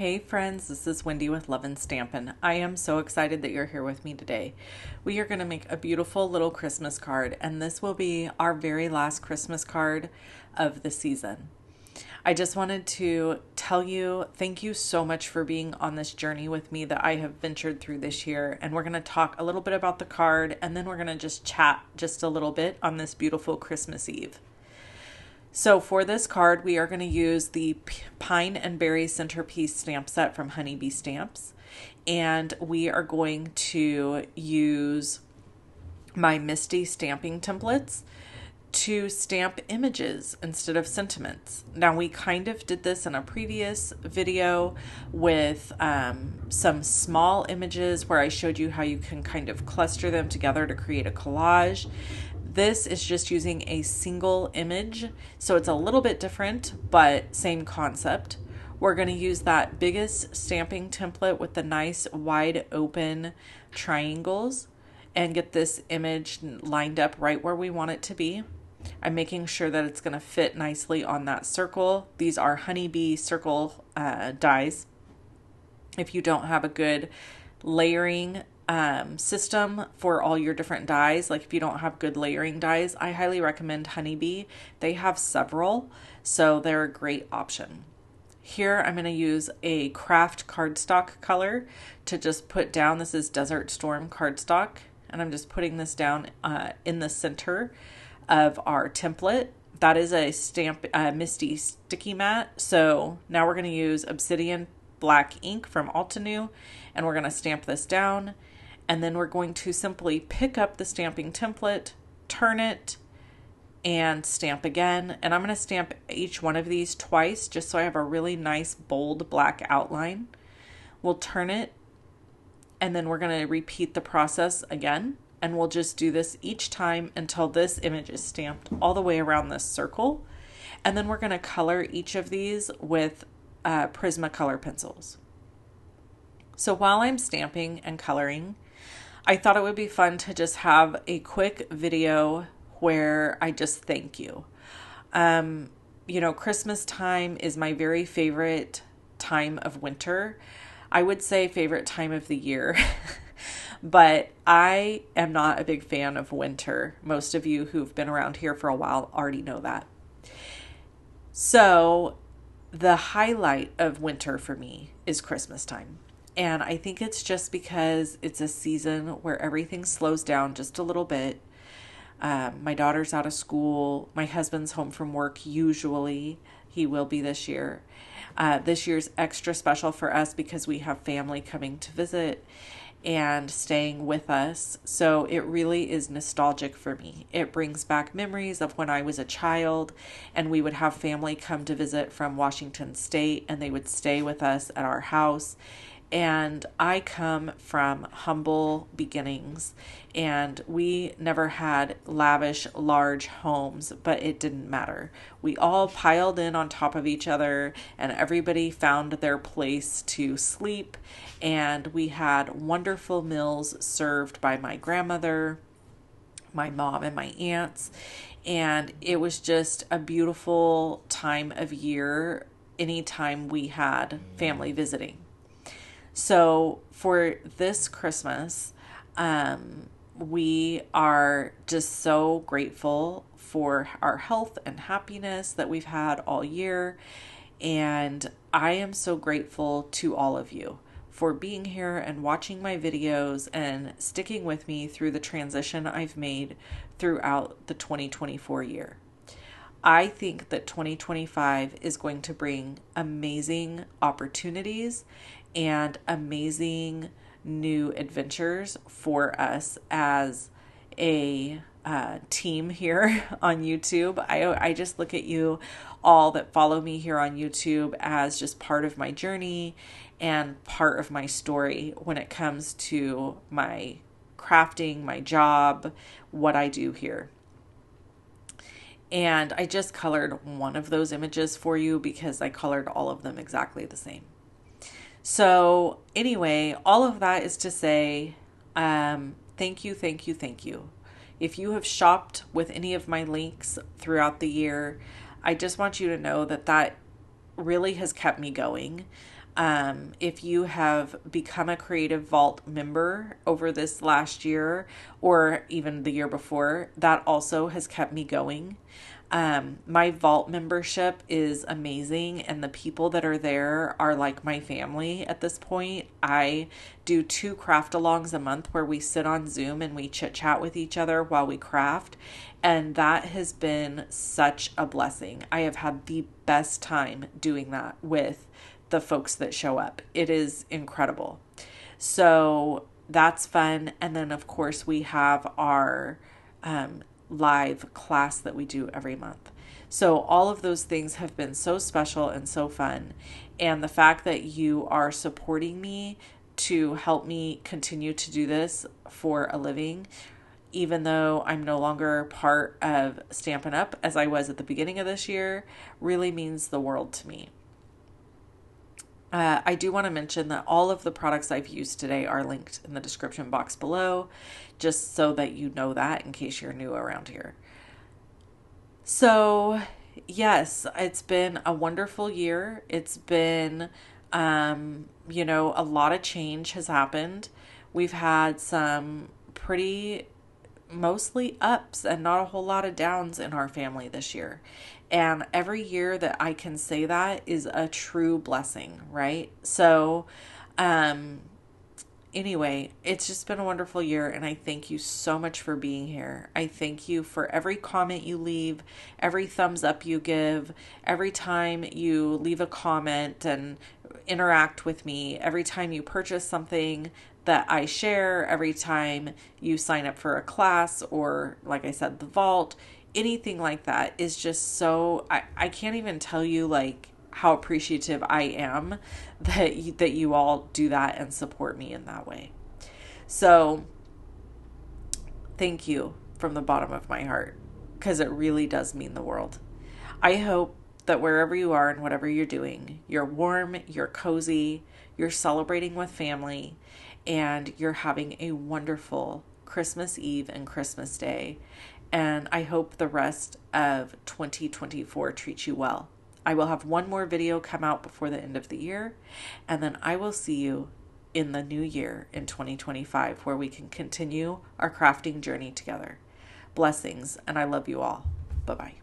Hey friends, this is Wendy with Love and Stampin'. I am so excited that you're here with me today. We are going to make a beautiful little Christmas card, and this will be our very last Christmas card of the season. I just wanted to tell you thank you so much for being on this journey with me that I have ventured through this year, and we're going to talk a little bit about the card, and then we're going to just chat just a little bit on this beautiful Christmas Eve. So for this card, we are going to use the Pine and Berry Centerpiece stamp set from Honeybee Stamps. And we are going to use my MISTI stamping templates to stamp images instead of sentiments. Now, we kind of did this in a previous video with some small images where I showed you how you can kind of cluster them together to create a collage. This is just using a single image, so it's a little bit different, but same concept. We're going to use that biggest stamping template with the nice wide open triangles and get this image lined up right where we want it to be. I'm making sure that it's going to fit nicely on that circle. These are Honeybee circle dies. If you don't have a good layering system for all your different dies, like if you don't have good layering dies, I highly recommend Honeybee. They have several, so they're a great option. Here I'm going to use a craft cardstock color to just put down. This is Desert Storm cardstock, and I'm just putting this down in the center of our template. That is a MISTI sticky mat. So now we're going to use Obsidian black ink from Altenew, and we're going to stamp this down. And then we're going to simply pick up the stamping template, turn it, and stamp again. And I'm going to stamp each one of these twice just so I have a really nice bold black outline. We'll turn it, and then we're going to repeat the process again. And we'll just do this each time until this image is stamped all the way around this circle. And then we're going to color each of these with Prismacolor pencils. So while I'm stamping and coloring, I thought it would be fun to just have a quick video where I just thank you. Christmas time is my very favorite time of winter. I would say favorite time of the year, but I am not a big fan of winter. Most of you who've been around here for a while already know that. So the highlight of winter for me is Christmas time. And I think it's just because it's a season where everything slows down just a little bit. My daughter's out of school. My husband's home from work usually. He will be this year. This year's extra special for us because we have family coming to visit and staying with us. So it really is nostalgic for me. It brings back memories of when I was a child and we would have family come to visit from Washington State, and they would stay with us at our house. And I come from humble beginnings, and we never had lavish, large homes, but it didn't matter. We all piled in on top of each other, and everybody found their place to sleep. And we had wonderful meals served by my grandmother, my mom, and my aunts. And it was just a beautiful time of year anytime we had family visiting. So for this Christmas, we are just so grateful for our health and happiness that we've had all year. And I am so grateful to all of you for being here and watching my videos and sticking with me through the transition I've made throughout the 2024 year. I think that 2025 is going to bring amazing opportunities and amazing new adventures for us as a team here on YouTube. I just look at you all that follow me here on YouTube as just part of my journey and part of my story when it comes to my crafting, my job, what I do here. And I just colored one of those images for you because I colored all of them exactly the same. So anyway, all of that is to say, thank you, thank you, thank you. If you have shopped with any of my links throughout the year, I just want you to know that that really has kept me going. If you have become a Creative Vault member over this last year or even the year before, that also has kept me going. My Vault membership is amazing, and the people that are there are like my family at this point. I do 2 craft alongs a month where we sit on Zoom and we chit chat with each other while we craft, and that has been such a blessing. I have had the best time doing that with the folks that show up. It is incredible. So that's fun. And then, of course, we have our live class that we do every month. So all of those things have been so special and so fun. And the fact that you are supporting me to help me continue to do this for a living, even though I'm no longer part of Stampin' Up as I was at the beginning of this year, really means the world to me. I do want to mention that all of the products I've used today are linked in the description box below, just so that you know that in case you're new around here. So, yes, it's been a wonderful year. It's been, a lot of change has happened. We've had some pretty mostly ups and not a whole lot of downs in our family this year. And every year that I can say that is a true blessing, right? So, anyway, it's just been a wonderful year, and I thank you so much for being here. I thank you for every comment you leave, every thumbs up you give, every time you leave a comment and interact with me, every time you purchase something that I share, every time you sign up for a class or, like I said, the vault. Anything like that is just so, I can't even tell you like how appreciative I am that you all do that and support me in that way. So thank you from the bottom of my heart, because it really does mean the world. I hope that wherever you are and whatever you're doing, you're warm, you're cozy, you're celebrating with family, and you're having a wonderful Christmas Eve and Christmas Day. And I hope the rest of 2024 treats you well. I will have one more video come out before the end of the year, and then I will see you in the new year in 2025, where we can continue our crafting journey together. Blessings, and I love you all. Bye-bye.